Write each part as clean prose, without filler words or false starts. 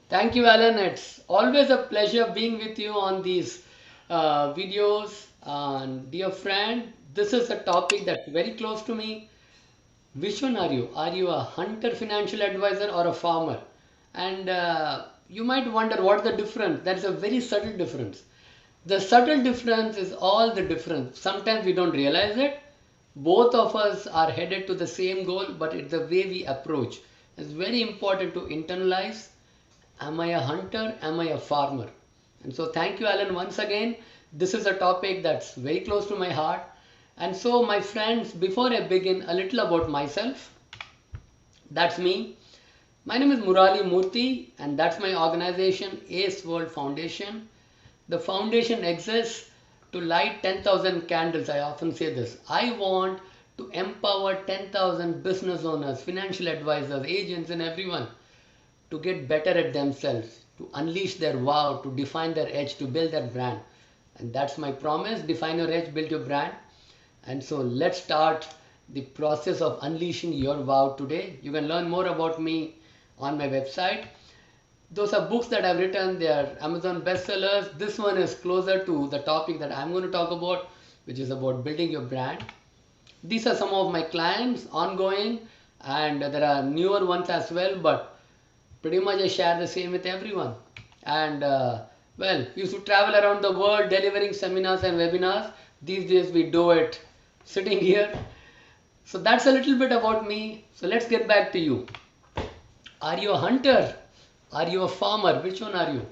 Thank you, Alan. It's always a pleasure being with you on these videos. And dear friend, this is a topic that's very close to me. Which one are you? Are you a hunter financial advisor or a farmer? And you might wonder what's the difference. That's a very subtle difference. The subtle difference is all the difference. Sometimes we don't realize it. Both of us are headed to the same goal, but it's the way we approach. It's very important to internalize. Am I a hunter? Am I a farmer? And so, thank you, Alan, once again. This is a topic that's very close to my heart. And so, my friends, before I begin, a little about myself. That's me. My name is Murali Murthy, and that's my organization, Ace World Foundation. The foundation exists to light 10,000 candles. I often say this. I want to empower 10,000 business owners, financial advisors, agents, and everyone to get better at themselves, to unleash their wow, to define their edge, to build their brand. And that's my promise: define your edge, build your brand. And so let's start the process of unleashing your wow today. You can learn more about me on my website. Those are books that I've written, they are Amazon bestsellers. This one is closer to the topic that I'm going to talk about, which is about building your brand. These are some of my clients ongoing, and there are newer ones as well, but pretty much I share the same with everyone. And well, we used to travel around the world delivering seminars and webinars. These days we do it sitting here. So that's a little bit about me. So let's get back to you. Are you a hunter? Are you a farmer? Which one are you?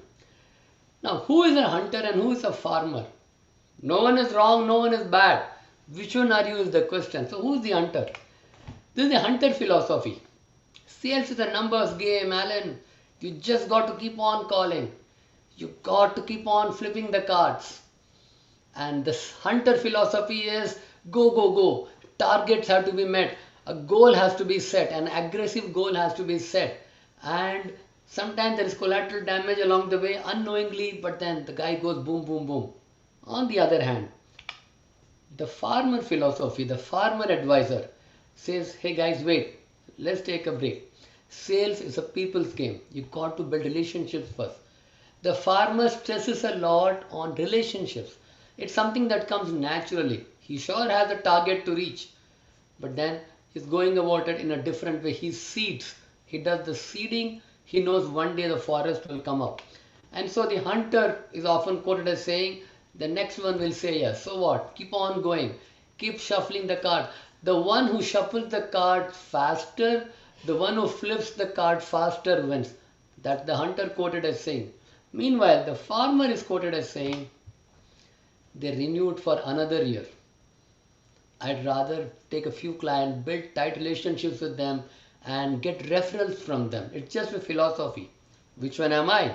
Now, who is a hunter and who is a farmer? No one is wrong, no one is bad. Which one are you is the question. So, who is the hunter? This is the hunter philosophy. Sales is a numbers game, Alan. You just got to keep on calling. You got to keep on flipping the cards. And this hunter philosophy is go, go, go. Targets have to be met. A goal has to be set. An aggressive goal has to be set. And sometimes there is collateral damage along the way unknowingly, but then the guy goes boom, boom, boom. On the other hand, the farmer philosophy, the farmer advisor says, hey guys, wait, let's take a break. Sales is a people's game. You got to build relationships first. The farmer stresses a lot on relationships. It's something that comes naturally. He sure has a target to reach, but then he's going about it in a different way. He seeds. He does the seeding. He knows one day the forest will come up. And so the hunter is often quoted as saying, the next one will say yes. So what? Keep on going. Keep shuffling the card. The one who shuffles the card faster, the one who flips the card faster wins. That's the hunter quoted as saying. Meanwhile, the farmer is quoted as saying, they renewed for another year. I'd rather take a few clients, build tight relationships with them, and get referrals from them. It's just a philosophy. Which one am I?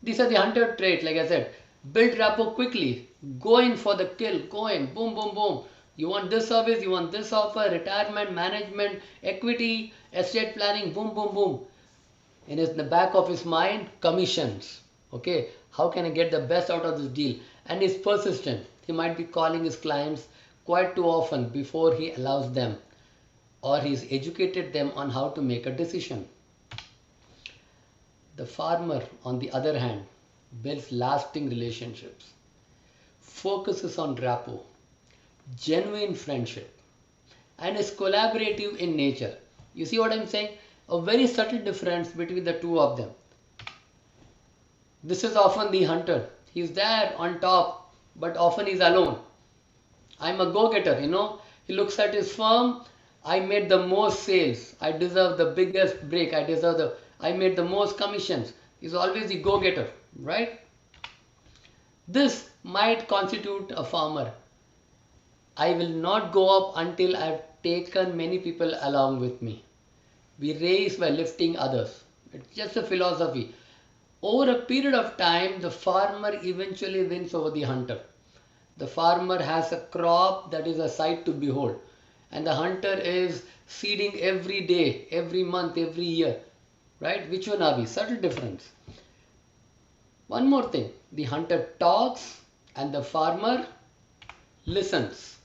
These are the hunter traits, like I said. Build rapport quickly. Go in for the kill. Go in. Boom, boom, boom. You want this service, you want this offer, retirement, management, equity, estate planning, boom, boom, boom. In the back of his mind, commissions. Okay, how can I get the best out of this deal? And he's persistent. He might be calling his clients quite too often before he allows them, or he's educated them on how to make a decision. The farmer, on the other hand, builds lasting relationships, focuses on rapport, genuine friendship, and is collaborative in nature. You see what I'm saying? A very subtle difference between the two of them. This is often the hunter. He's there on top, but often he's alone. I'm a go-getter, you know. He looks at his firm. I made the most sales. I deserve the biggest break. I made the most commissions. He's always the go-getter, right? This might constitute a farmer. I will not go up until I've taken many people along with me. We raise by lifting others. It's just a philosophy. Over a period of time, the farmer eventually wins over the hunter. The farmer has a crop that is a sight to behold, and the hunter is seeding every day, every month, every year. Right? Which one are we? Subtle difference. One more thing, the hunter talks and the farmer listens.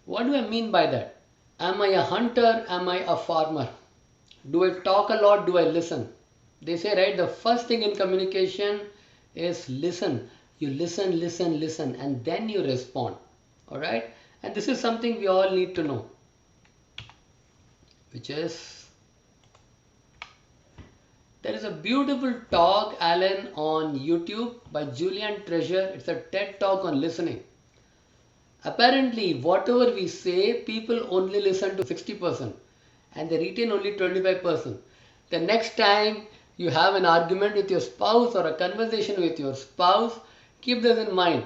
What do I mean by that? Am I a hunter? Am I a farmer? Do I talk a lot? Do I listen? They say, right, the first thing in communication is listen. You listen, listen, listen, and then you respond. All right. And this is something we all need to know, which is there is a beautiful talk, Alan, on YouTube by Julian Treasure. It's a TED talk on listening. Apparently, whatever we say, people only listen to 60% and they retain only 25%. The next time you have an argument with your spouse or a conversation with your spouse, keep this in mind.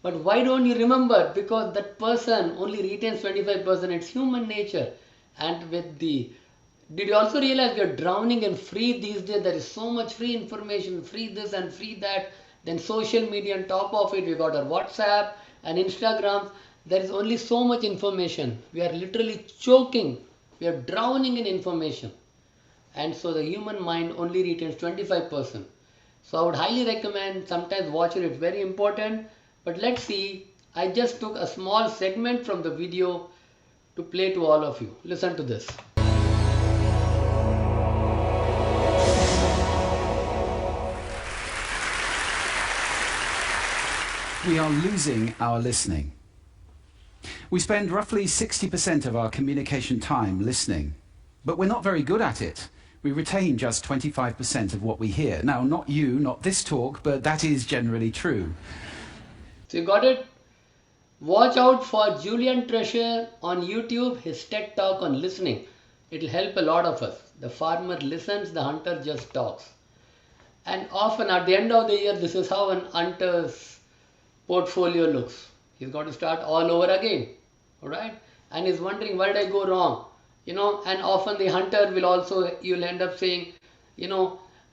But why don't you remember? Because that person only retains 25%. It's human nature. And with the did you also realize we are drowning in free these days? There is so much free information, free this and free that. Then social media on top of it, we got our WhatsApp and Instagram. There is only so much information. We are literally choking. We are drowning in information. And so the human mind only retains 25%. So I would highly recommend sometimes watch it. It's very important. But let's see. I just took a small segment from the video to play to all of you. Listen to this. We are losing our listening. We spend roughly 60% of our communication time listening, but we're not very good at it. We retain just 25% of what we hear. Now, not you, not this talk, but that is generally true. So you got it? Watch out for Julian Treasure on YouTube, his TED talk on listening. It'll help a lot of us. The farmer listens, the hunter just talks. And often at the end of the year, this is how an hunter's portfolio looks. He's got to start all over again. Alright? And he's wondering, where did I go wrong? And often the hunter will also, you'll end up saying,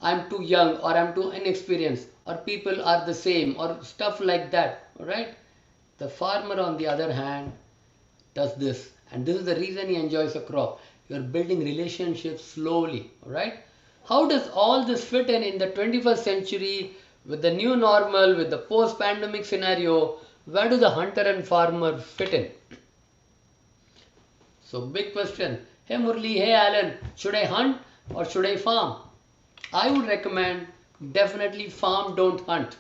I'm too young or I'm too inexperienced or people are the same or stuff like that. Alright? The farmer, on the other hand, does this. And this is the reason he enjoys a crop. You're building relationships slowly. Alright? How does all this fit in the 21st century with the new normal, with the post-pandemic scenario? Where do the hunter and farmer fit in? So big question. Hey Murali, hey Alan, should I hunt or should I farm? I would recommend definitely farm, don't hunt.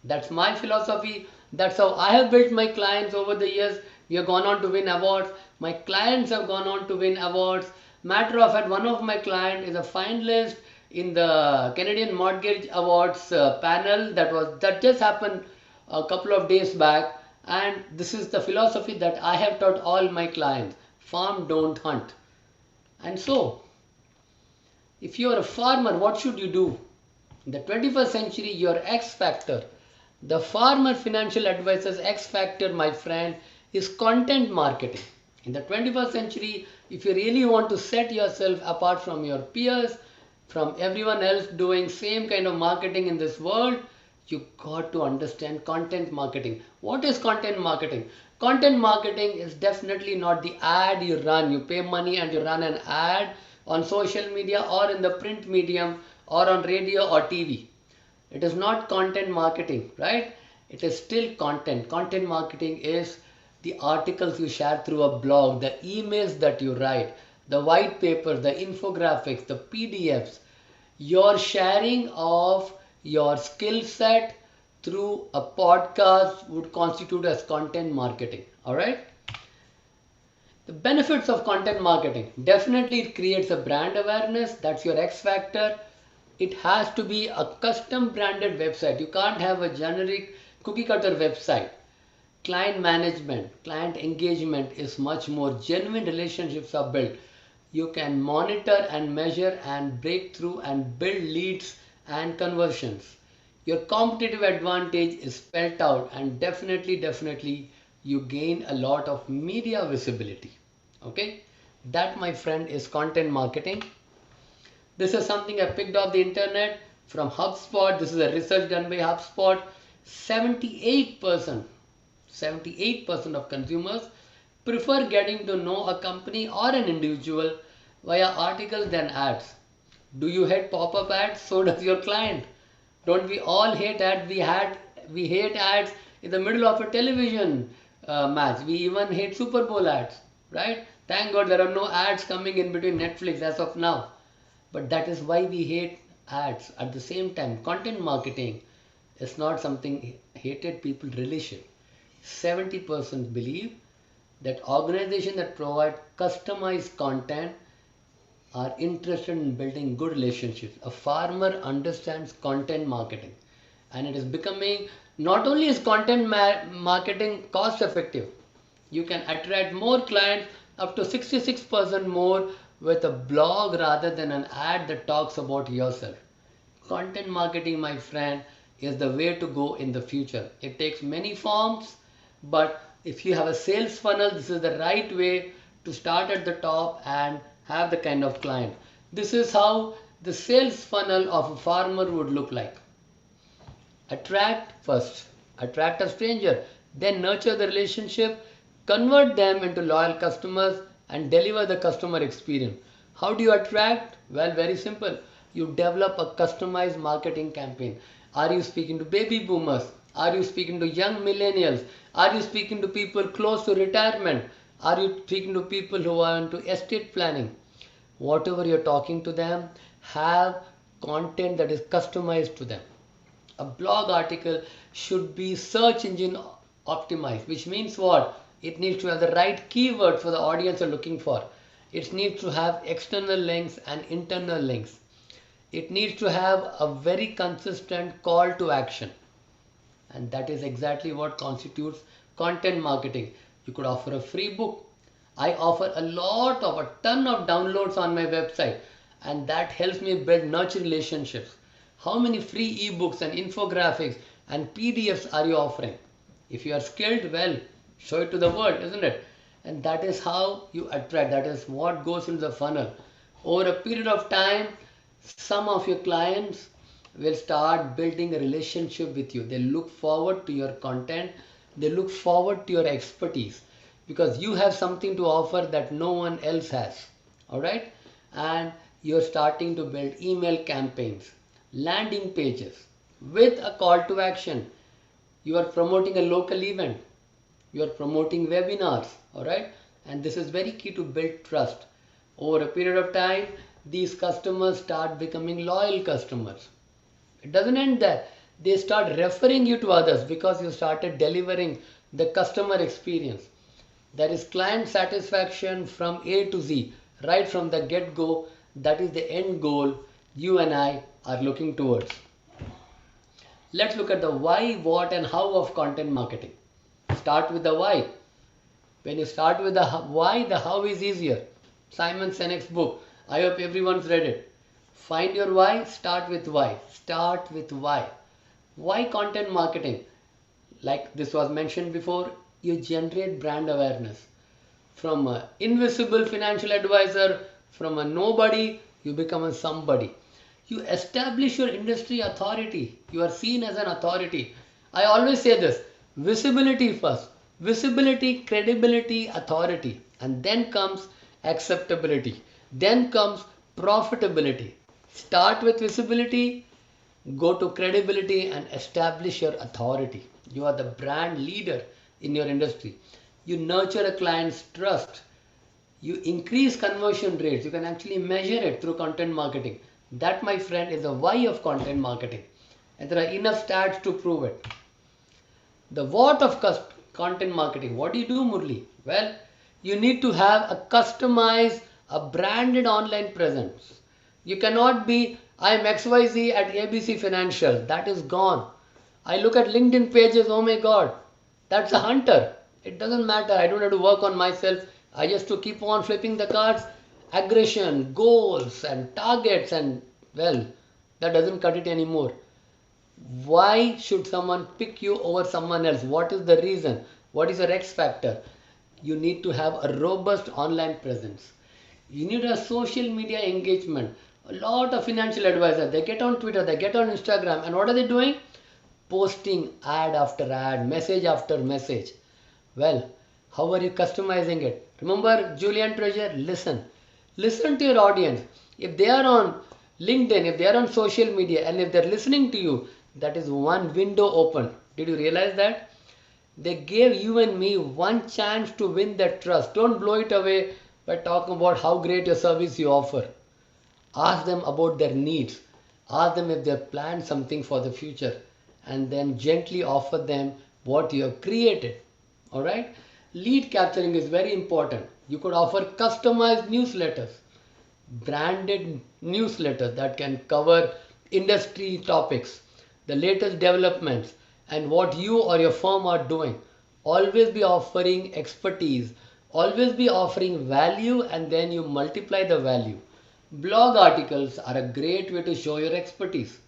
That's my philosophy. That's how I have built my clients over the years. We have gone on to win awards. My clients have gone on to win awards. Matter of fact, one of my clients is a finalist in the Canadian Mortgage Awards panel that just happened a couple of days back. And this is the philosophy that I have taught all my clients. Farm, don't hunt. And so, if you are a farmer, what should you do? In the 21st century, your X factor, the farmer financial advisor's X factor, my friend, is content marketing. In the 21st century, if you really want to set yourself apart from your peers, from everyone else doing same kind of marketing in this world, you got to understand content marketing. What is content marketing? Content marketing is definitely not the ad you run. You pay money and you run an ad on social media or in the print medium or on radio or TV. It is not content marketing, right? It is still content. Content marketing is the articles you share through a blog, the emails that you write, the white papers, the infographics, the PDFs. Your sharing of your skill set through a podcast would constitute as content marketing. All right. The benefits of content marketing. Definitely it creates a brand awareness. That's your X factor. It has to be a custom branded website. You can't have a generic cookie cutter website. Client management, client engagement is much more genuine. Relationships are built. You can monitor and measure and break through and build leads and conversions. Your competitive advantage is spelled out, and definitely you gain a lot of media visibility. Okay, that, my friend, is content marketing. This is something I picked off the internet from HubSpot. This is a research done by HubSpot. 78% of consumers prefer getting to know a company or an individual via articles than ads. Do you hate pop-up ads? So does your client. Don't we all hate ads? We hate ads in the middle of a television match. We even hate Super Bowl ads, right? Thank God there are no ads coming in between Netflix as of now. But that is why we hate ads at the same time. Content marketing is not something hated people relish it. 70% believe that organizations that provide customized content are interested in building good relationships. A farmer understands content marketing, and it is becoming, not only is content marketing cost effective, you can attract more clients up to 66% more with a blog rather than an ad that talks about yourself. Content marketing, my friend, is the way to go in the future. It takes many forms, but if you have a sales funnel, this is the right way to start at the top and have the kind of client. This is how the sales funnel of a farmer would look like. Attract first, attract a stranger, then nurture the relationship, convert them into loyal customers, and deliver the customer experience. How do you attract? Well, very simple. You develop a customized marketing campaign. Are you speaking to baby boomers? Are you speaking to young millennials? Are you speaking to people close to retirement? Are you speaking to people who are into estate planning? Whatever you're talking to them, have content that is customized to them. A blog article should be search engine optimized, which means what? It needs to have the right keyword for the audience are looking for. It needs to have external links and internal links. It needs to have a very consistent call to action. And that is exactly what constitutes content marketing. You could offer a free book. I offer a ton of downloads on my website, and that helps me build nurture relationships. How many free ebooks and infographics and PDFs are you offering? If you are skilled, well, show it to the world, isn't it? And that is how you attract. That is what goes into the funnel. Over a period of time, some of your clients will start building a relationship with you. They look forward to your content, they look forward to your expertise because you have something to offer that no one else has. All right, and you're starting to build email campaigns, landing pages with a call to action. You are promoting a local event, you are promoting webinars. All right, and this is very key to build trust. Over a period of time, these customers start becoming loyal customers. It doesn't end there. They start referring you to others because you started delivering the customer experience. There is client satisfaction from A to Z, right from the get go. That is the end goal you and I are looking towards. Let's look at the why, what, and how of content marketing. Start with the why. When you start with the why, the how is easier. Simon Sinek's book. I hope everyone's read it. Find your why, start with why. Start with why. Why content marketing? Like this was mentioned before, you generate brand awareness. From an invisible financial advisor, from a nobody, you become a somebody. You establish your industry authority. You are seen as an authority. I always say this, visibility first. Visibility, credibility, authority. And then comes acceptability. Then comes profitability. Start with visibility, go to credibility, and establish your authority. You are the brand leader in your industry. You nurture a client's trust. You increase conversion rates. You can actually measure it through content marketing. That, my friend, is the why of content marketing. And there are enough stats to prove it. The what of content marketing. What do you do, Murli? Well, you need to have a customized, a branded online presence. You cannot be, I am XYZ at ABC Financial. That is gone. I look at LinkedIn pages, oh my God, that's a hunter. It doesn't matter. I don't have to work on myself. I just to keep on flipping the cards. Aggression, goals, and targets, and well, that doesn't cut it anymore. Why should someone pick you over someone else? What is the reason? What is your X factor? You need to have a robust online presence. You need a social media engagement. A lot of financial advisors, they get on Twitter, they get on Instagram, and what are they doing? Posting ad after ad, message after message. Well, how are you customizing it? Remember Julian Treasure? Listen. Listen to your audience. If they are on LinkedIn, if they are on social media, and if they're listening to you, that is one window open. Did you realize that? They gave you and me one chance to win their trust. Don't blow it away by talking about how great your service you offer. Ask them about their needs. Ask them if they have planned something for the future, and then gently offer them what you have created. All right. Lead capturing is very important. You could offer customized newsletters, branded newsletters that can cover industry topics, the latest developments, and what you or your firm are doing. Always be offering expertise, always be offering value, and then you multiply the value. Blog articles are a great way to show your expertise.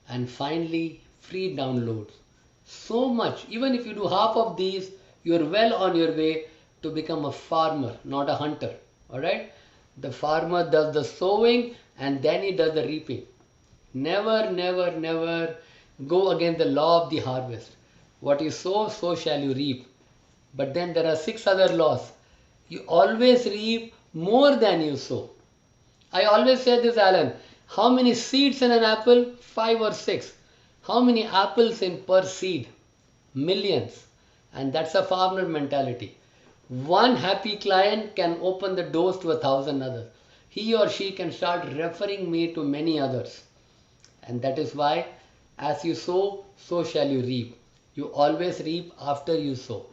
And finally, free downloads. So much, even if you do half of these, you're well on your way to become a farmer, not a hunter. All right? The farmer does the sowing and then he does the reaping. Never, never, never go against the law of the harvest. What you sow, so shall you reap. But then there are six other laws. You always reap more than you sow. I always say this, Alan. How many seeds in an apple? Five or six. How many apples in per seed? Millions. And that's a farmer mentality. One happy client can open the doors to 1,000 others. He or she can start referring me to many others. And that is why, as you sow, so shall you reap. You always reap after you sow.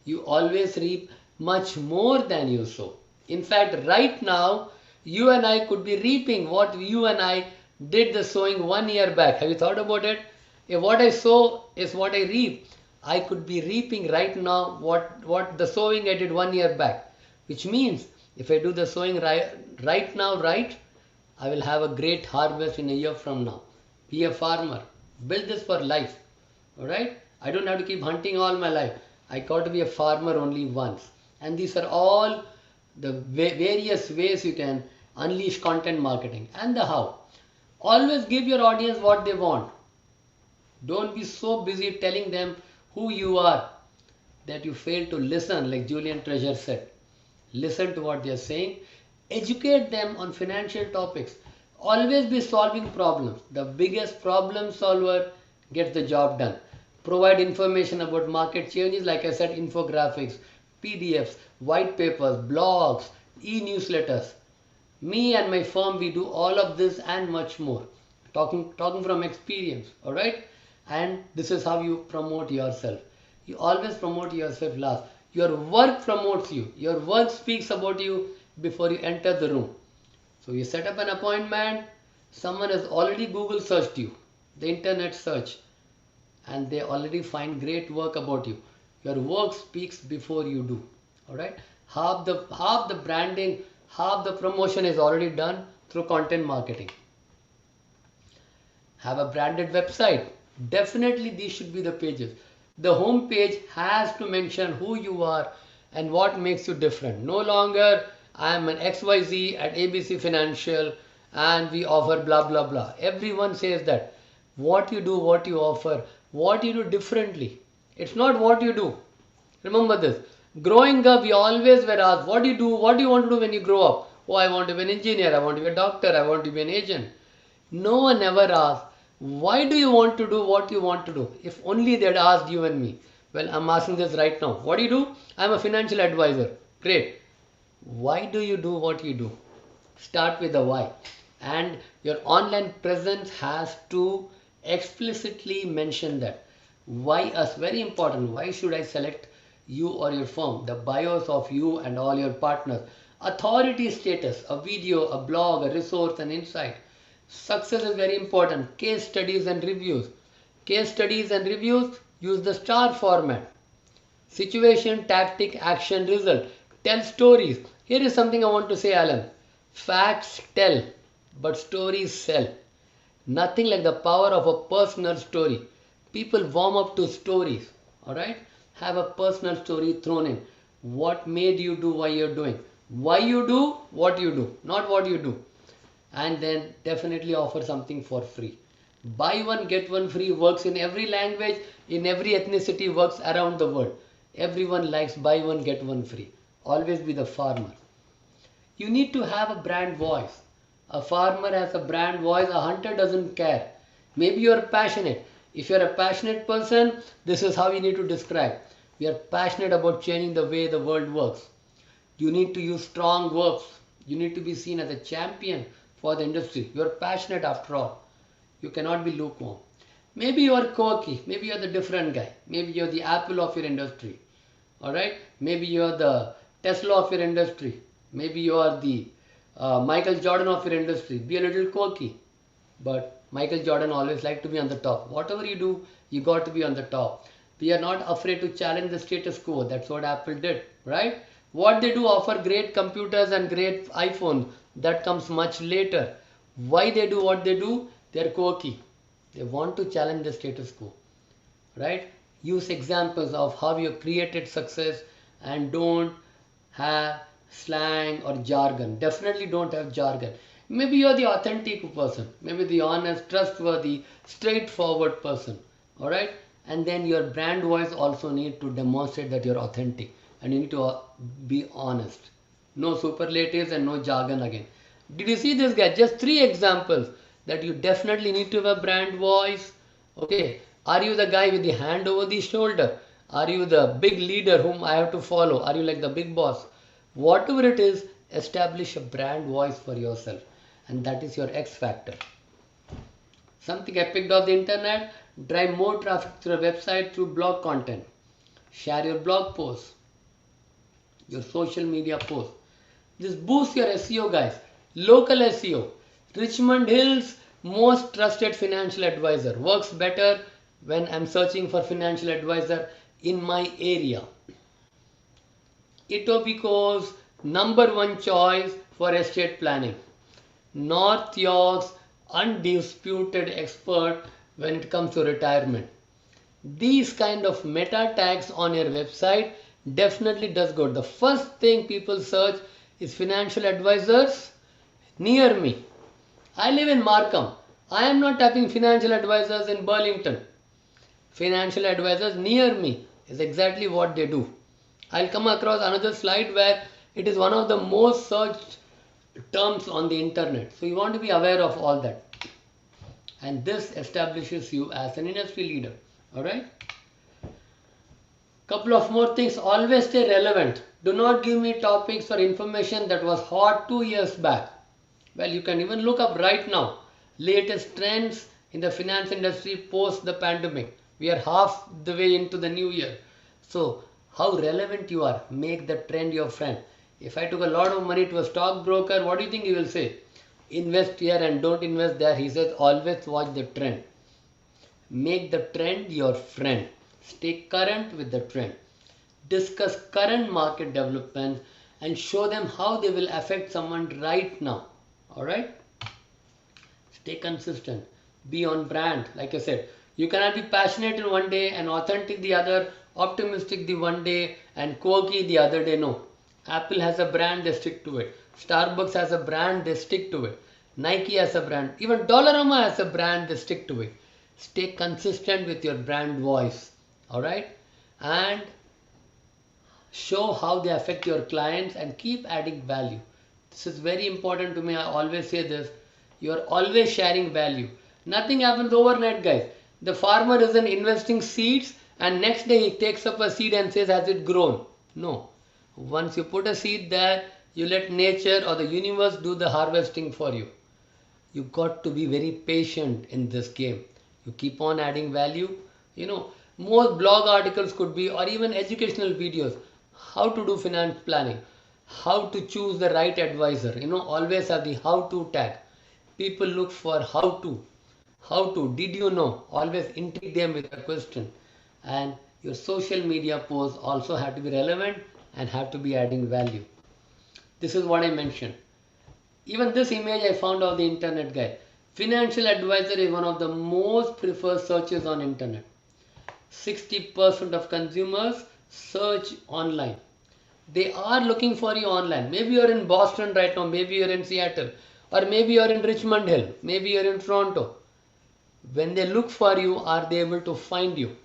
You always reap much more than you sow. In fact, right now, you and I could be reaping what you and I did the sowing 1 year back. Have you thought about it? If what I sow is what I reap, I could be reaping right now what the sowing I did 1 year back. Which means if I do the sowing right now, right, I will have a great harvest in a year from now. Be a farmer. Build this for life. Alright? I don't have to keep hunting all my life. I got to be a farmer only once. And these are all the various ways you can unleash content marketing and the how. Always give your audience what they want. Don't be so busy telling them who you are that you fail to listen, like Julian Treasure said. Listen to what they are saying. Educate them on financial topics. Always be solving problems. The biggest problem solver gets the job done. Provide information about market changes, like I said, infographics, PDFs, white papers, blogs, e-newsletters. Me and my firm, we do all of this and much more. Talking from experience, all right? And this is how you promote yourself. You always promote yourself last. Your work promotes you. Your work speaks about you before you enter the room. So you set up an appointment, someone has already Google searched you, the internet search, and they already find great work about you. Your work speaks before you do. Alright? Half the branding, half the promotion is already done through content marketing. Have a branded website. Definitely these should be the pages. The home page has to mention who you are and what makes you different. No longer I am an XYZ at ABC Financial and we offer blah blah blah. Everyone says that. What you do, what you offer, what you do differently. It's not what you do. Remember this. Growing up, we always were asked, what do you do? What do you want to do when you grow up? Oh, I want to be an engineer. I want to be a doctor. I want to be an agent. No one ever asked, why do you want to do what you want to do? If only they had asked you and me. Well, I'm asking this right now. What do you do? I'm a financial advisor. Great. Why do you do what you do? Start with the why. And your online presence has to explicitly mention that. Why us? Very important. Why should I select you or your firm? The bios of you and all your partners. Authority status, a video, a blog, a resource, an insight. Success is very important. Case studies and reviews. Case studies and reviews, use the star format. Situation, tactic, action, result. Tell stories. Here is something I want to say, Alan. Facts tell, but stories sell. Nothing like the power of a personal story. People warm up to stories. Alright? Have a personal story thrown in. What made you do what you're doing? Why you do what you do, not what you do. And then definitely offer something for free. Buy one, get one free works in every language, in every ethnicity, works around the world. Everyone likes buy one, get one free. Always be the farmer. You need to have a brand voice. A farmer has a brand voice, a hunter doesn't care. Maybe you're passionate. If you're a passionate person, this is how you need to describe. We are passionate about changing the way the world works. You need to use strong verbs. You need to be seen as a champion for the industry. You're passionate after all. You cannot be lukewarm. Maybe you are quirky. Maybe you're the different guy. Maybe you're the Apple of your industry. Alright? Maybe you're the Tesla of your industry. Maybe you are the Michael Jordan of your industry. Be a little quirky. But Michael Jordan always liked to be on the top. Whatever you do, you got to be on the top. We are not afraid to challenge the status quo. That's what Apple did, right? What they do offer great computers and great iPhones. That comes much later. Why they do what they do? They're quirky. They want to challenge the status quo, right? Use examples of how you created success and don't have slang or jargon. Definitely don't have jargon. Maybe you're the authentic person, maybe the honest, trustworthy, straightforward person. All right, and then your brand voice also need to demonstrate that you're authentic and you need to be honest. No superlatives and no jargon again. Did you see this guy? Just three examples that you definitely need to have a brand voice. Okay, are you the guy with the hand over the shoulder? Are you the big leader whom I have to follow? Are you like the big boss? Whatever it is, establish a brand voice for yourself, and that is your X factor. Something I picked off the internet: drive more traffic to your website through blog content. Share your blog posts, your social media posts. This boosts your SEO, guys. Local SEO. Richmond Hill's most trusted financial advisor works better when I'm searching for financial advisor in my area. Etobicoke's number one choice for estate planning. North York's undisputed expert when it comes to retirement. These kind of meta tags on your website definitely does good. The first thing people search is financial advisors near me. I live in Markham. I am not tapping financial advisors in Burlington. Financial advisors near me is exactly what they do. I'll come across another slide where it is one of the most searched terms on the internet. So you want to be aware of all that. And this establishes you as an industry leader. Alright? Couple of more things. Always stay relevant. Do not give me topics or information that was hot 2 years back. Well, you can even look up right now latest trends in the finance industry post the pandemic. We are half the way into the new year. So how relevant you are, make the trend your friend. If I took a lot of money to a stockbroker, what do you think he will say? Invest here and don't invest there. He says always watch the trend. Make the trend your friend. Stay current with the trend. Discuss current market developments and show them how they will affect someone right now. Alright? Stay consistent. Be on brand. Like I said, you cannot be passionate in one day and authentic the other, optimistic the one day and quirky the other day. No. Apple has a brand, they stick to it. Starbucks has a brand, they stick to it. Nike has a brand. Even Dollarama has a brand, they stick to it. Stay consistent with your brand voice. Alright? And show how they affect your clients and keep adding value. This is very important to me. I always say this. You are always sharing value. Nothing happens overnight, guys. The farmer isn't investing seeds and next day he takes up a seed and says, has it grown? No. Once you put a seed there, you let nature or the universe do the harvesting for you. You got to be very patient in this game. You keep on adding value. More blog articles could be, or even educational videos. How to do finance planning. How to choose the right advisor. Always have the how to tag. People look for how to. How to. Did you know? Always intrigue them with a question. And your social media posts also have to be relevant and have to be adding value. This is what I mentioned. Even this image I found on the internet, guy. Financial advisor is one of the most preferred searches on internet. 60% of consumers search online. They are looking for you online. Maybe you're in Boston right now, maybe you're in Seattle, or maybe you're in Richmond Hill, maybe you're in Toronto. When they look for you, are they able to find you?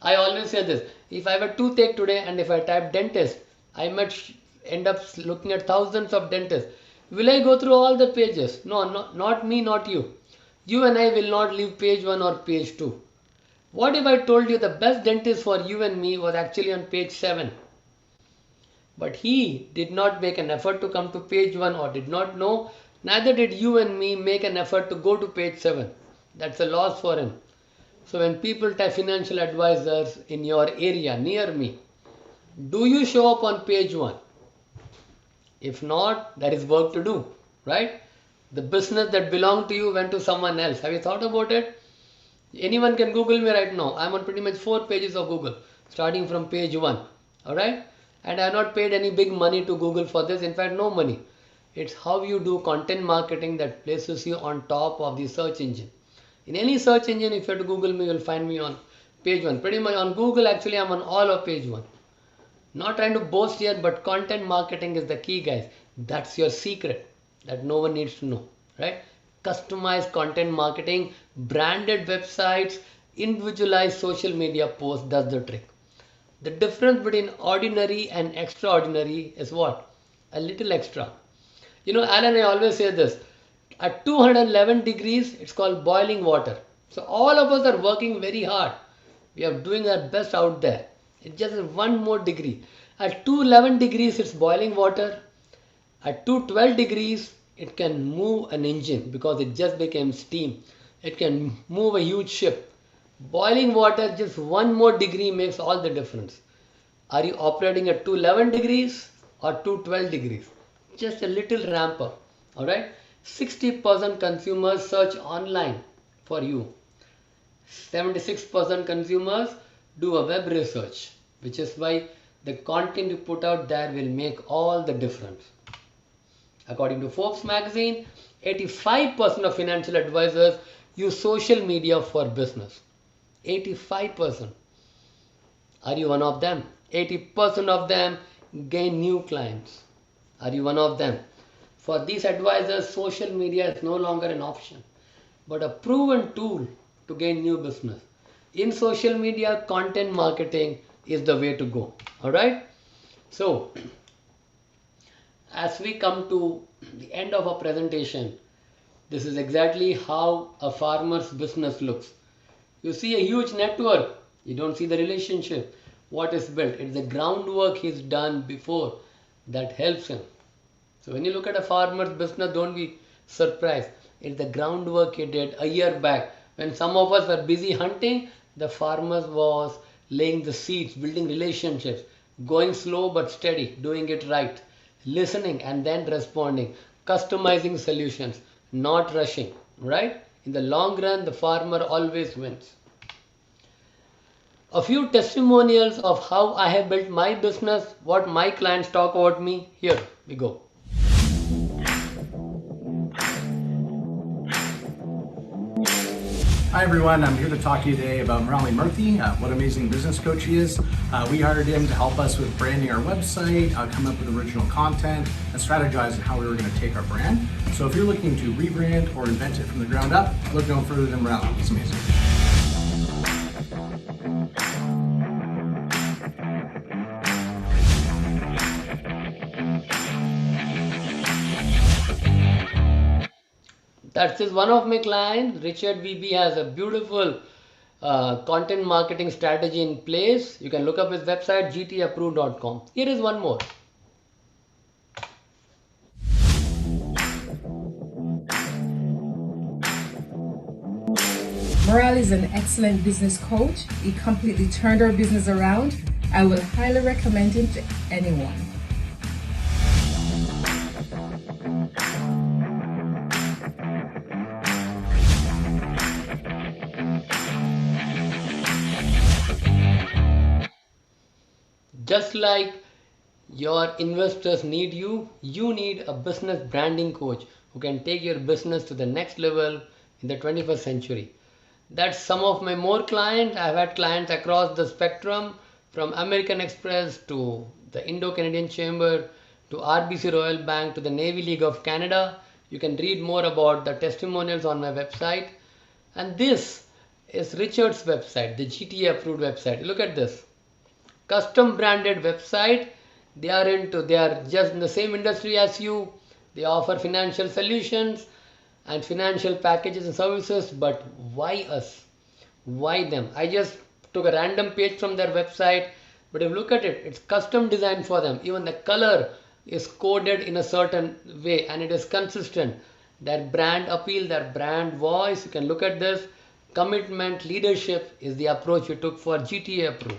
I always say this: if I have a toothache today and if I type dentist, I might end up looking at thousands of dentists. Will I go through all the pages? No, not me, not you. You and I will not leave page 1 or page 2. What if I told you the best dentist for you and me was actually on page 7? But he did not make an effort to come to page 1 or did not know Neither did you and me make an effort to go to page 7. That's a loss for him. So when people type financial advisors in your area near me, do you show up on page 1? If not, there is work to do, right? The business that belonged to you went to someone else. Have you thought about it? Anyone can Google me right now. I'm on pretty much 4 pages of Google, starting from page 1. Alright? And I have not paid any big money to Google for this. In fact, no money. It's how you do content marketing that places you on top of the search engine. In any search engine, if you have to Google me, you'll find me on page 1. Pretty much on Google, actually, I'm on all of page 1. Not trying to boast here, but content marketing is the key, guys. That's your secret that no one needs to know, right? Customized content marketing, branded websites, individualized social media posts does the trick. The difference between ordinary and extraordinary is what? A little extra. You know, Alan, I always say this. At 211 degrees, it's called boiling water. So all of us are working very hard. We are doing our best out there. It's just one more degree. At 211 degrees, it's boiling water. At 212 degrees, it can move an engine because it just became steam. It can move a huge ship. Boiling water, just one more degree makes all the difference. Are you operating at 211 degrees or 212 degrees? Just a little ramp up. Alright? 60% consumers search online for you. 76% consumers do a web research, which is why the content you put out there will make all the difference. According to Forbes magazine, 85% of financial advisors use social media for business. 85%. Are you one of them? 80% of them gain new clients. Are you one of them? For these advisors, social media is no longer an option, but a proven tool to gain new business. In social media, content marketing is the way to go. Alright? So, as we come to the end of our presentation, this is exactly how a farmer's business looks. You see a huge network. You don't see the relationship. What is built? It's the groundwork he's done before that helps him. So when you look at a farmer's business, don't be surprised. It's the groundwork he did a year back. When some of us were busy hunting, the farmer was laying the seeds, building relationships, going slow but steady, doing it right, listening and then responding, customizing solutions, not rushing, right? In the long run, the farmer always wins. A few testimonials of how I have built my business, what my clients talk about me. Here we go. Hi everyone, I'm here to talk to you today about Murali Murthy, what an amazing business coach he is. We hired him to help us with branding our website, come up with original content, and strategize on how we were going to take our brand. So if you're looking to rebrand or invent it from the ground up, look no further than Murali. He's amazing. That is one of my clients. Richard VB has a beautiful content marketing strategy in place. You can look up his website gtapproved.com. Here is one more. Murali is an excellent business coach. He completely turned our business around. I will highly recommend him to anyone. Just like your investors need you, you need a business branding coach who can take your business to the next level in the 21st century. That's some of my more clients. I've had clients across the spectrum from American Express to the Indo-Canadian Chamber to RBC Royal Bank to the Navy League of Canada. You can read more about the testimonials on my website. And this is Richard's website, the GTA approved website. Look at this. Custom branded website. They are just in the same industry as you. They offer financial solutions and financial packages and services, but why us? Why them? I just took a random page from their website, but if you look at it, it's custom designed for them. Even the color is coded in a certain way and it is consistent. Their brand appeal, their brand voice. You can look at this. Commitment, leadership is the approach we took for GTA Pro.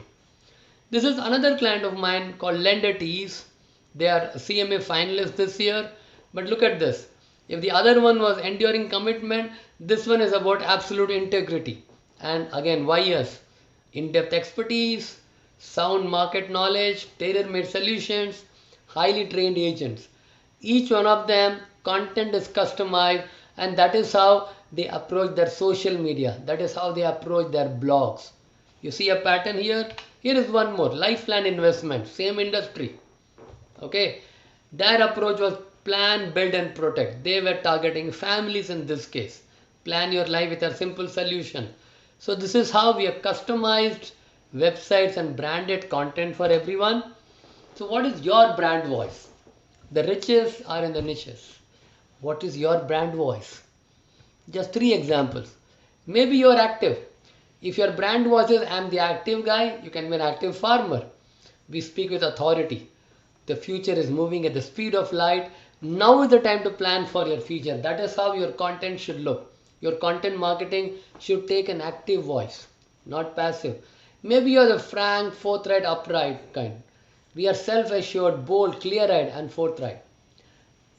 This is another client of mine called Lender Tees. They are CMA finalists this year. But look at this. If the other one was enduring commitment, this one is about absolute integrity. And again, why yes? In-depth expertise, sound market knowledge, tailor-made solutions, highly trained agents. Each one of them, content is customized, and that is how they approach their social media. That is how they approach their blogs. You see a pattern here? Here is one more. Life plan investment, same industry. Okay. Their approach was plan, build, and protect. They were targeting families in this case. Plan your life with a simple solution. So, this is how we have customized websites and branded content for everyone. So, what is your brand voice? The riches are in the niches. What is your brand voice? Just three examples. Maybe you're active. If your brand voice is I'm the active guy, you can be an active farmer. We speak with authority. The future is moving at the speed of light. Now is the time to plan for your future. That is how your content should look. Your content marketing should take an active voice, not passive. Maybe you're the frank, forthright, upright kind. We are self-assured, bold, clear-eyed, and forthright.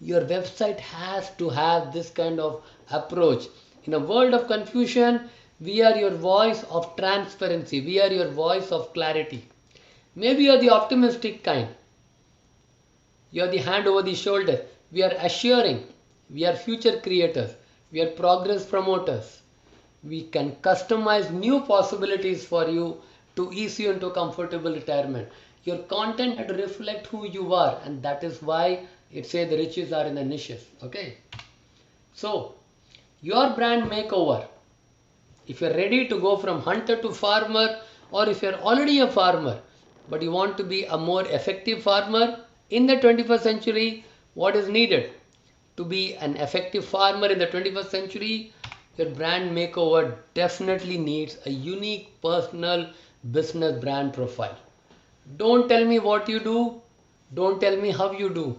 Your website has to have this kind of approach. In a world of confusion, we are your voice of transparency. We are your voice of clarity. Maybe you're the optimistic kind. You're the hand over the shoulder. We are assuring. We are future creators. We are progress promoters. We can customize new possibilities for you to ease you into comfortable retirement. Your content had to reflect who you are, and that is why it says the riches are in the niches. Okay. So, your brand makeover. If you're ready to go from hunter to farmer, or if you're already a farmer, but you want to be a more effective farmer in the 21st century, what is needed? To be an effective farmer in the 21st century, your brand makeover definitely needs a unique personal business brand profile. Don't tell me what you do. Don't tell me how you do.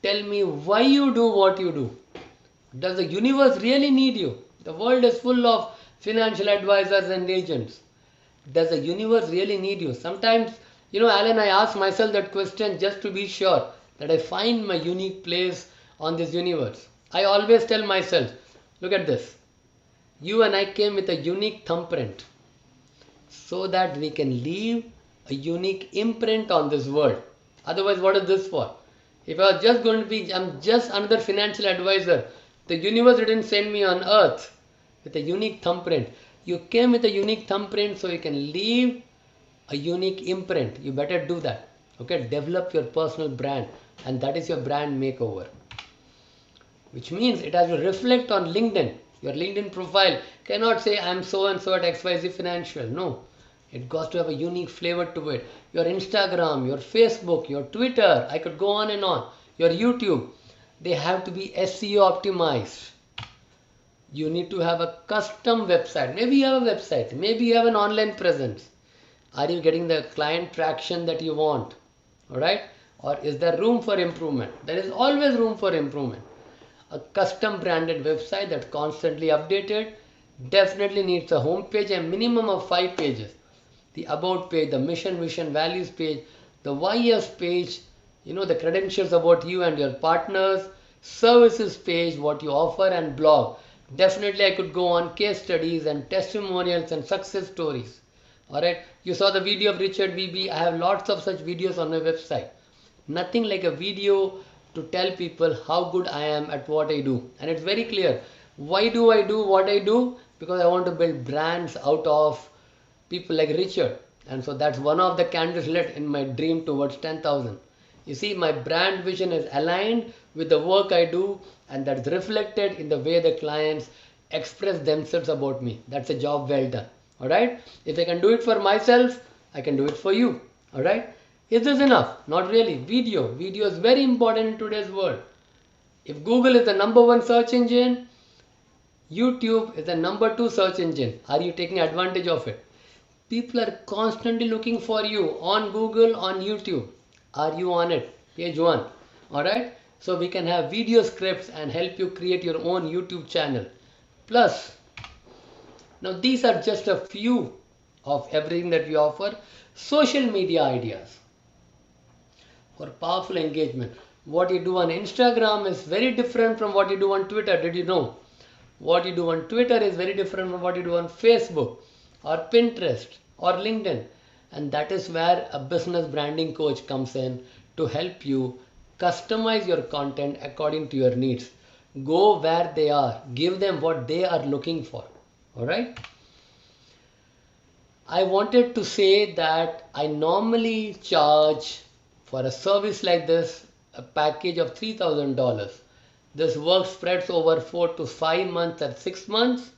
Tell me why you do what you do. Does the universe really need you? The world is full of financial advisors and agents. Does the universe really need you? Sometimes, Alan, I ask myself that question just to be sure that I find my unique place on this universe. I always tell myself, look at this. You and I came with a unique thumbprint so that we can leave a unique imprint on this world. Otherwise, what is this for? If I was just going to be, I'm just another financial advisor. The universe didn't send me on earth with a unique thumbprint. You came with a unique thumbprint so you can leave a unique imprint. You better do that. Okay, develop your personal brand, and that is your brand makeover. Which means it has to reflect on LinkedIn. Your LinkedIn profile cannot say I'm so and so at XYZ Financial. No, it got to have a unique flavor to it. Your Instagram, your Facebook, your Twitter, I could go on and on. Your YouTube, they have to be SEO optimized. You need to have a custom website. Maybe you have a website. Maybe you have an online presence. Are you getting the client traction that you want? Alright? Or is there room for improvement? There is always room for improvement. A custom branded website that's constantly updated definitely needs a home page, a minimum of 5 pages. The about page, the mission, vision, values page, the YS page, the credentials about you and your partners, services page, what you offer, and blog. Definitely I could go on case studies and testimonials and success stories. Alright, you saw the video of Richard VB. I have lots of such videos on my website. Nothing like a video to tell people how good I am at what I do. And it's very clear. Why do I do what I do? Because I want to build brands out of people like Richard. And so that's one of the candles lit in my dream towards 10,000. You see, my brand vision is aligned with the work I do, and that's reflected in the way the clients express themselves about me. That's a job well done. Alright? If I can do it for myself, I can do it for you. Alright? Is this enough? Not really. Video. Video is very important in today's world. If Google is the #1 search engine, YouTube is the #2 search engine. Are you taking advantage of it? People are constantly looking for you on Google, on YouTube. Are you on it? Page 1. Alright? So we can have video scripts and help you create your own YouTube channel. Plus, now these are just a few of everything that we offer. Social media ideas for powerful engagement. What you do on Instagram is very different from what you do on Twitter. Did you know? What you do on Twitter is very different from what you do on Facebook or Pinterest or LinkedIn. And that is where a business branding coach comes in to help you customize your content according to your needs. Go where they are, give them what they are looking for. All right. I wanted to say that I normally charge for a service like this a package of $3,000. This work spreads over 4 to 5 months and 6 months.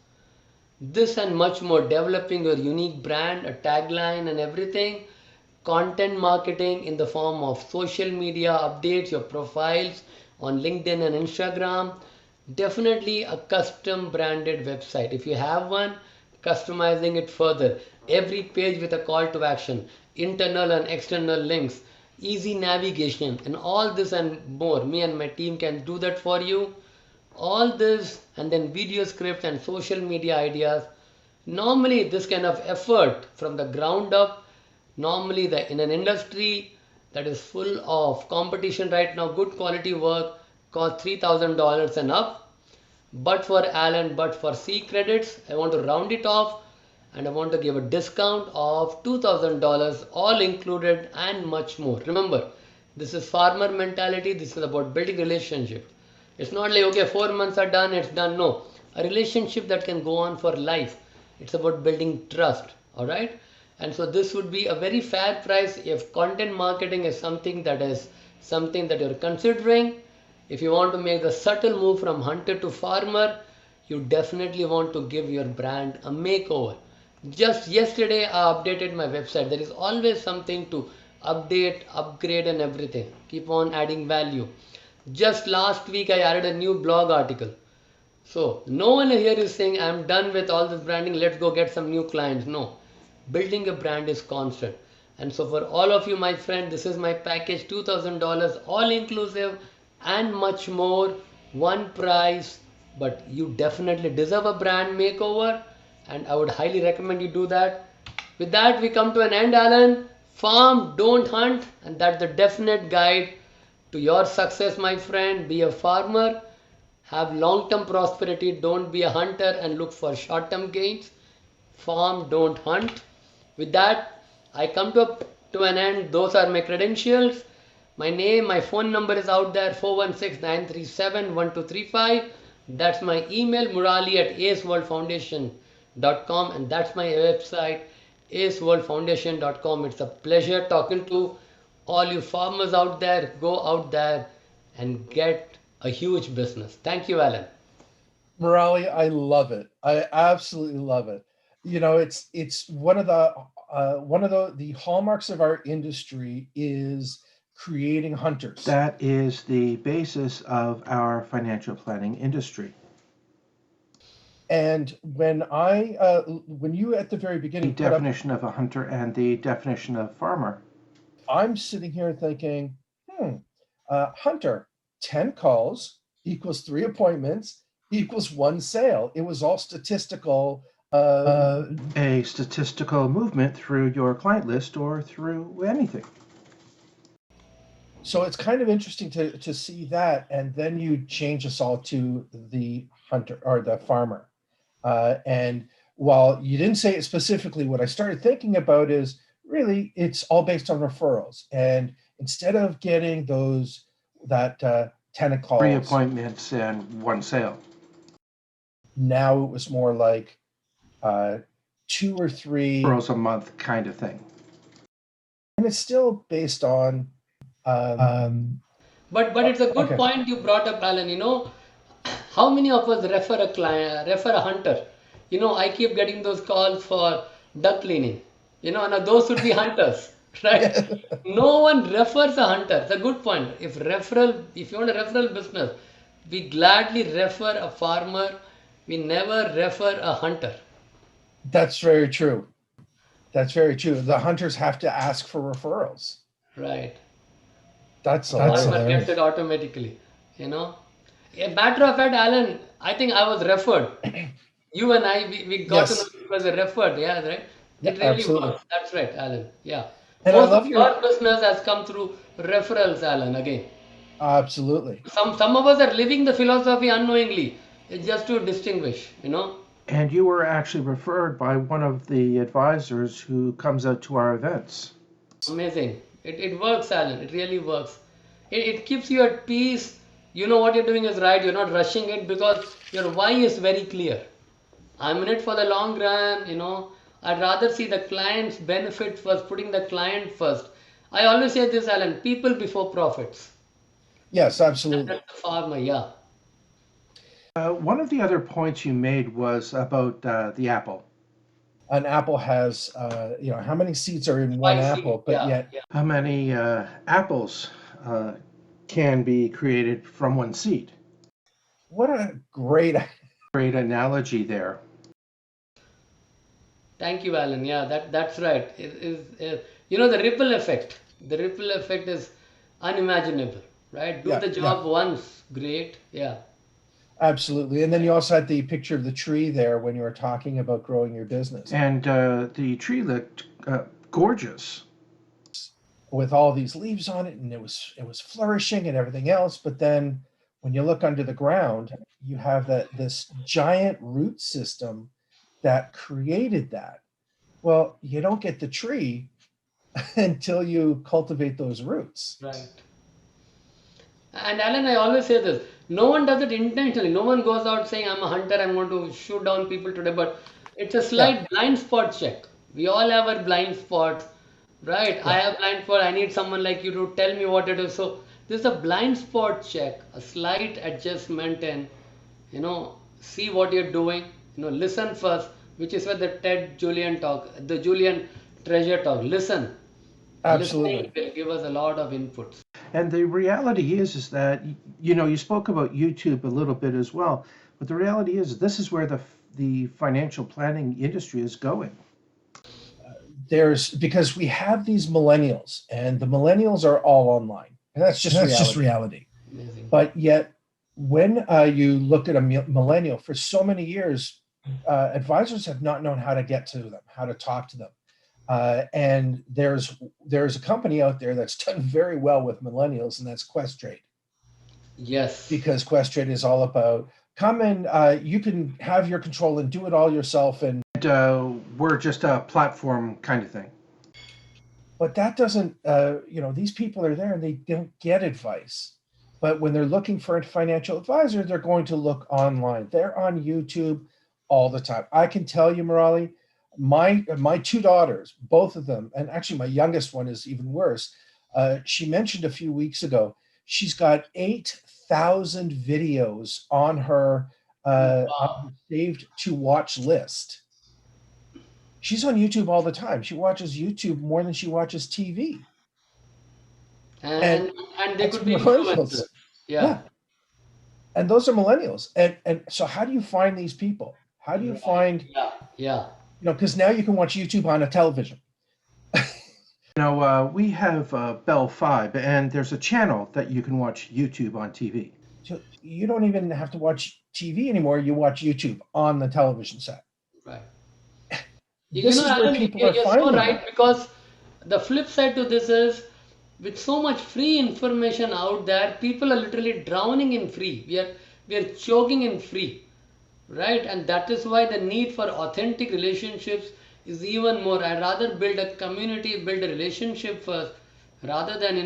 This and much more, developing your unique brand, a tagline, and everything. Content marketing in the form of social media updates, your profiles on LinkedIn and Instagram. Definitely a custom branded website. If you have one, customizing it further. Every page with a call to action, internal and external links, easy navigation, and all this and more. Me and my team can do that for you. All this and then video scripts and social media ideas. Normally this kind of effort from the ground up, normally the in an industry that is full of competition right now, good quality work costs $3,000 and up. But for Alan, but for C credits, I want to round it off and I want to give a discount of $2,000, all included and much more. Remember, this is farmer mentality. This is about building relationships. It's not like, okay, 4 months are done, it's done. No, a relationship that can go on for life. It's about building trust. All right. And so this would be a very fair price if content marketing is something that you're considering. If you want to make the subtle move from hunter to farmer, you definitely want to give your brand a makeover. Just yesterday, I updated my website. There is always something to update, upgrade, and everything. Keep on adding value. Just last week, I added a new blog article. So, no one here is saying, I'm done with all this branding, let's go get some new clients. No, building a brand is constant. And so, for all of you, my friend, this is my package $2,000, all inclusive and much more. One price, but you definitely deserve a brand makeover, and I would highly recommend you do that. With that, we come to an end, Alan. Farm, don't hunt, and that's the definite guide to your success, my friend. Be a farmer, have long term prosperity, don't be a hunter and look for short term gains. Farm, don't hunt. With that, I come to an end. Those are my credentials. My name, my phone number is out there, 416-937-1235. That's my email, Murali at aceworldfoundation.com, and that's my website, aceworldfoundation.com. It's a pleasure talking to all you farmers out there. Go out there and get a huge business. Thank you, Alan. Morali, I love it. I absolutely love it. It's one of the hallmarks of our industry is creating hunters. That is the basis of our financial planning industry. And when you at the very The beginning put up, definition of a hunter and the definition of farmer. I'm sitting here thinking, hunter, 10 calls equals 3 appointments equals 1 sale. It was all statistical. A statistical movement through your client list or through anything. So it's kind of interesting to see that, and then you change us all to the hunter or the farmer. And while you didn't say it specifically, what I started thinking about is really it's all based on referrals. And instead of getting that 10 calls, 3 appointments and 1 sale. now it was more like 2 or 3 Referrals a month kind of thing. and it's still based on. But it's a good Okay. point you brought up, Alan. How many of us refer a client, refer a hunter? I keep getting those calls for duck cleaning. Now those would be hunters, right? No one refers a hunter. It's a good point. If you want a referral business, we gladly refer a farmer. We never refer a hunter. That's very true. That's very true. The hunters have to ask for referrals. Right. That's Farmer hilarious. gets it automatically. you know. A matter of fact, Alan, I think I was referred. You and I, we got to know Yes. because we referred. Yeah, right. Yeah, It really absolutely. works. That's right, Alan. Yeah. And I Most of love your your business has come through referrals, Alan. Again, absolutely. some of us are living the philosophy unknowingly. It's just to distinguish, you know. And you were actually referred by one of the advisors who comes out to our events. Amazing. It works, Alan. It really works. It keeps you at peace. You know what you're doing is right. You're not rushing it because your why is very clear. I'm in it for the long run, you know. I'd rather see the client's benefit first, putting the client first. I always say this, Alan, people before profits. Yes, absolutely. That's the farmer, yeah. One of the other points you made was about the apple. An apple has, how many seeds are in one Spicy, apple, but yeah, yet yeah. How many apples uh, can be created from one seed? what a great, Great analogy there. Thank you, Alan. Yeah, that's right. You know, the ripple effect. The ripple effect is unimaginable, right? Do yeah, the yeah, job once, great. Yeah, absolutely. And then you also had the picture of the tree there when you were talking about growing your business And the tree looked gorgeous. with all these leaves on it, and it was flourishing and everything else. But then when you look under the ground, you have this giant root system that created that. Well, you don't get the tree until you cultivate those roots. right. And Alan, I always say this: no one does it intentionally. No one goes out saying, "I'm a hunter. I'm going to shoot down people today." But it's a Yeah, slight blind spot check. We all have our blind spots, right? I yeah, have blind spot. I need someone like you to tell me what it is. So this is a blind spot check, a slight adjustment, and see what you're doing. Listen first, which is where the Ted Julian talk, the Julian treasure talk. Listen. Listening absolutely. will give us a lot of inputs. And the reality is that you know you spoke about YouTube a little bit as well, but the reality is this is where the financial planning industry is going. There's because we have these millennials, and the millennials are all online, and that's And just that's just reality. reality. Amazing. But yet, when you look at a millennial for so many years, advisors have not known how to get to them, how to talk to them. And there's a company out there that's done very well with millennials, and that's Questrade, Yes. because Questrade is all about come and you can have your control and do it all yourself. And And we're just a platform kind of thing. but that doesn't, these people are there and they don't get advice. But when they're looking for a financial advisor, they're going to look online. They're on YouTube all the time. I can tell you, Murali, my two daughters, both of them, and actually my youngest one is even worse. She mentioned a few weeks ago she's got 8,000 videos on Wow. her saved to watch list. She's on YouTube all the time. She watches YouTube more than she watches TV. And And and they that's could be millennials. influencers. Yeah. Yeah. And those are millennials. And so how do you find these people? How do you Right. find, Yeah. Yeah. because now you can watch YouTube on a television. You know, we have Bell Fibe, and there's a channel that you can watch YouTube on TV. So you don't even have to watch TV anymore. You watch YouTube on the television set. Right. This is where Alan, people are you're so finding right them. because the flip side to this is with so much free information out there, people are literally drowning in free. We are choking in free, right? And that is why the need for authentic relationships is even more. I'd rather build a community, build a relationship first, rather than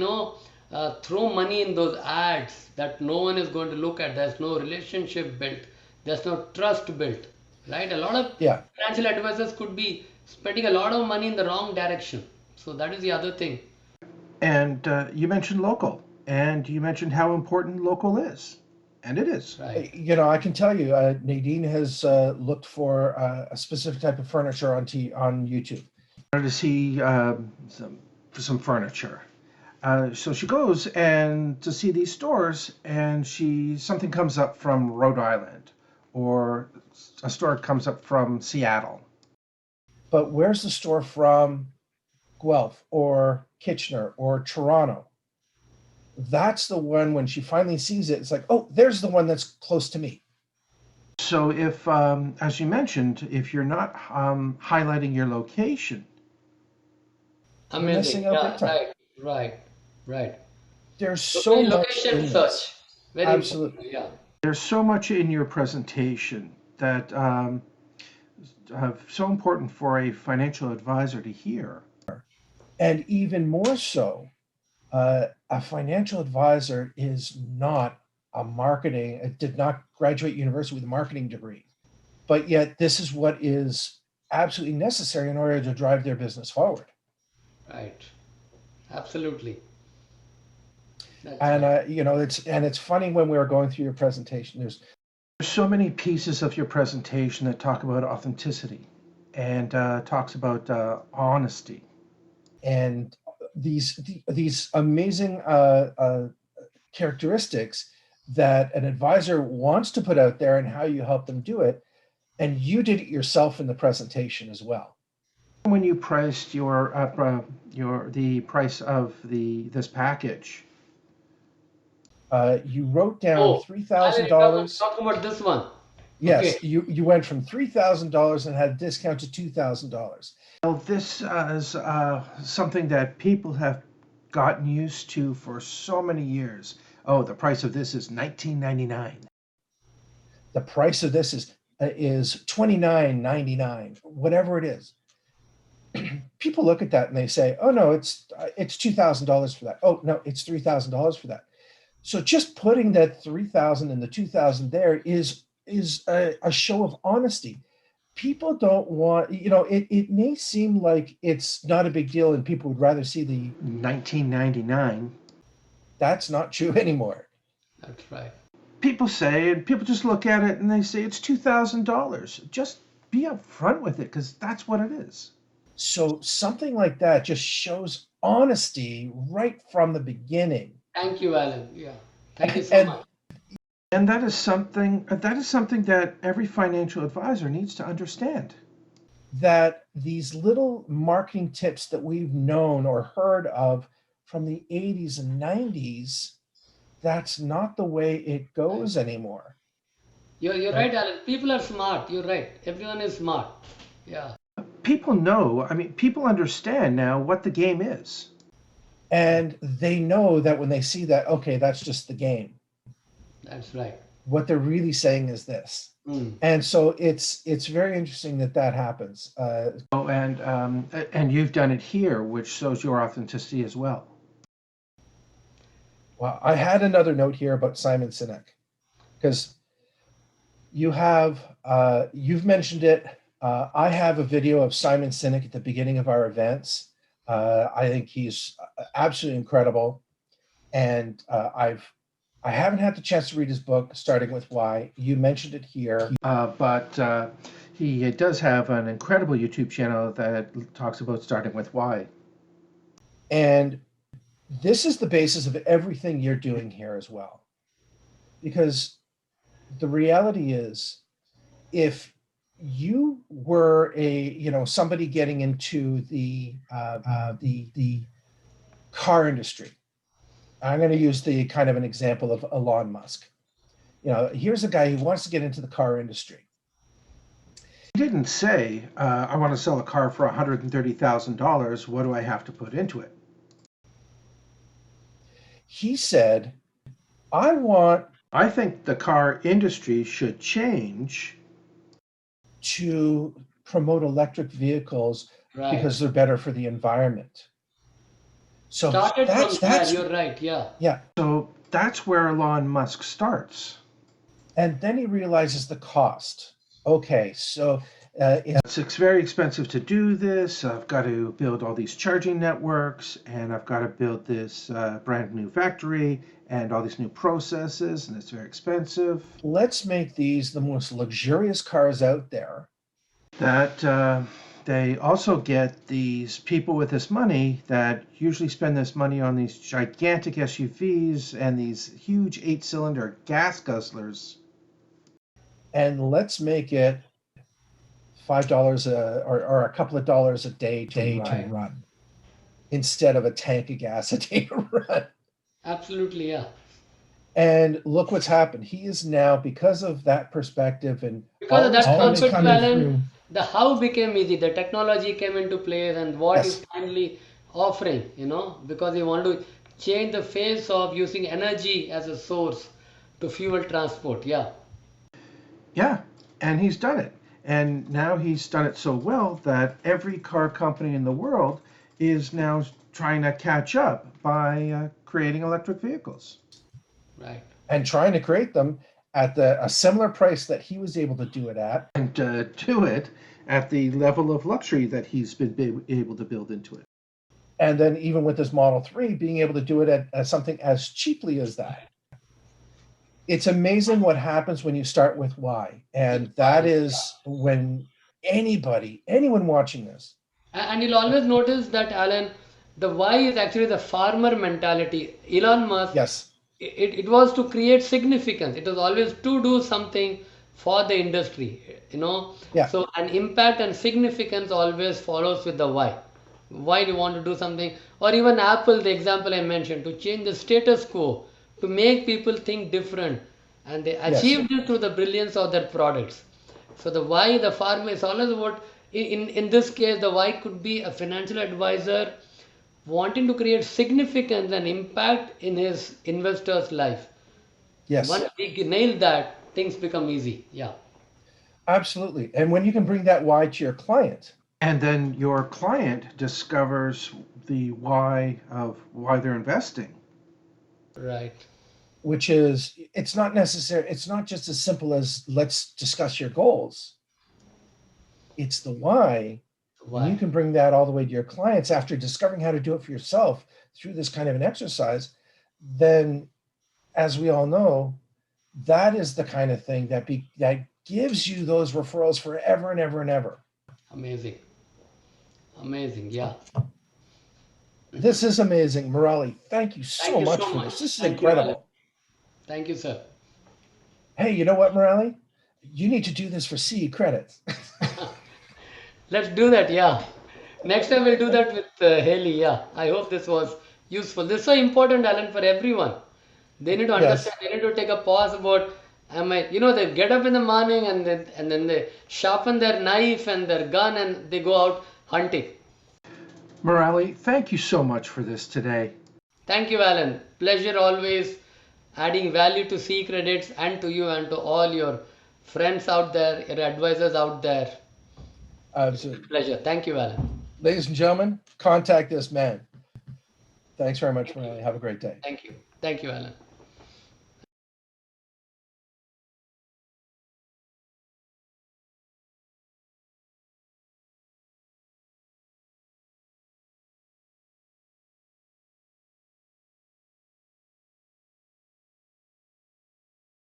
throw money in those ads that no one is going to look at. There's no relationship built, there's no trust built, right? A lot of Yeah. financial advisors could be spending a lot of money in the wrong direction. So that is the other thing. And you mentioned local, and you mentioned how important local is, and it is. Right. I can tell you, Nadine has looked for a specific type of furniture on YouTube. Wanted to see some furniture. So she goes and to see these stores, and something comes up from Rhode Island, or a store comes up from Seattle. But where's the store from Guelph or Kitchener or Toronto? that's the one when she finally sees it, it's like, oh, there's the one that's close to me. So if, as you mentioned, if you're not highlighting your location, You're Amazing. missing out big Yeah, time. right, right. There's so much Location in search, this. very Absolutely. important. Yeah. there's so much in your presentation that so important for a financial advisor to hear. And even more so, a financial advisor is not did not graduate university with a marketing degree, but yet this is what is absolutely necessary in order to drive their business forward. Right. Absolutely. That's And right. it's funny when we were going through your presentation. There's so many pieces of your presentation that talk about authenticity and talks about honesty. And these amazing characteristics that an advisor wants to put out there and how you help them do it. And you did it yourself in the presentation as well. When you priced the price of this package, You wrote down Oh, Alan, you're $3,000. talking about this one. Okay. Yes, you went from $3,000 and had a discount to $2,000. well, this is something that people have gotten used to for so many years. Oh, the price of this is $19.99. The price of this is $29.99, whatever it is. People look at that and they say, "Oh no, it's $2,000 for that. Oh no, it's $3,000 for that." So just putting that 3,000 and the 2,000 there is a show of honesty. People don't want, it may seem like it's not a big deal and people would rather see the, 1999. that's not true anymore. That's right. People say, and people just look at it and they say it's $2,000. Just be upfront with it because that's what it is. So something like that just shows honesty right from the beginning. Thank you, Alan. Yeah. Thank you so And much. And that is something that every financial advisor needs to understand. that these little marketing tips that we've known or heard of from the 80s and 90s, that's not the way it Right. goes anymore. You're And right, Alan. People are smart. You're right. Everyone is smart. Yeah. People know, I mean, people understand now what the game is. and they know that when they see that, okay, that's just the game. That's right. What they're really saying is this. Mm. And so it's very interesting that happens. Oh, and you've done it here, which shows your authenticity as well. Well, I had another note here about Simon Sinek because you've mentioned it. I have a video of Simon Sinek at the beginning of our events. I think he's absolutely incredible, and I haven't had the chance to read his book, starting with Why. You mentioned it here. But he does have an incredible YouTube channel that talks about starting with why. And this is the basis of everything you're doing here as well. Because the reality is, if you were somebody getting into the car industry, I'm going to use the kind of an example of Elon Musk. Here's a guy who wants to get into the car industry. He didn't say, I want to sell a car for $130,000. What do I have to put into it? He said, I think the car industry should change to promote electric vehicles Right. because they're better for the environment. So Started from there. that's You're right. Yeah. yeah. So that's where Elon Musk starts. And then he realizes the cost. Okay, so It's very expensive to do this. I've got to build all these charging networks, and I've got to build this brand new factory and all these new processes, and it's very expensive. let's make these the most luxurious cars out there. That they also get these people with this money that usually spend this money on these gigantic SUVs and these huge 8-cylinder gas guzzlers. And let's make it $5 or a couple of dollars a day to Right. run instead of a tank of gas a day to run. Absolutely, yeah. And look what's happened. He is now, because of that perspective and Because of always that always perspective, coming Alan, through. the how became easy. The technology came into place, and what is Yes, finally offering, because we want to change the face of using energy as a source to fuel transport. Yeah, Yeah, and he's done it. And now he's done it so well that every car company in the world is now trying to catch up by creating electric vehicles right. and trying to create them at a similar price that he was able to do it at. and do it at the level of luxury that he's been able to build into it. And then even with his Model 3, being able to do it at something as cheaply as that. It's amazing what happens when you start with why. With And that why? is when anyone watching this, And you'll always notice that, Alan, the why is actually the farmer mentality. Elon Musk, yes, it was to create significance. It was always to do something for the industry. yeah, So an impact and significance always follows with the why. Why do you want to do something? Or even Apple, the example I mentioned, to change the status quo, to make people think different. And they yes, achieved it through the brilliance of their products. So the why, the farmer is always what in this case the why could be a financial advisor wanting to create significance and impact in his investor's life. yes, Once we nail that, things become easy. Yeah. absolutely. And when you can bring that why to your client, And then your client discovers the why of why they're investing. Right. which is it's not just as simple as let's discuss your goals. It's the why. When you Why? can bring that all the way to your clients after discovering how to do it for yourself through this kind of an exercise, then as we all know, that is the kind of thing that gives you those referrals forever and ever and ever. Amazing. Amazing. Yeah. This is amazing. Murali, thank you Thank so you much so for much. this. This is Thank you, Alan. incredible. Thank you, sir. Hey, you know what, Murali? You need to do this for CE credits. Let's do that. Yeah. Next time we'll do that with Haley. Yeah. I hope this was useful. This is so important, Alan, for everyone. They need to understand. Yes. They need to take a pause about. Am I? They get up in the morning and then they sharpen their knife and their gun and they go out hunting. Morale, thank you so much for this today. Thank you, Alan. Pleasure always adding value to C credits and to you and to all your friends out there, your advisors out there. Absolutely. Pleasure. Thank you, Alan. Ladies and gentlemen, contact this man. Thanks very much, Thank you. Murali. Have a great day. Thank you. Thank you, Alan.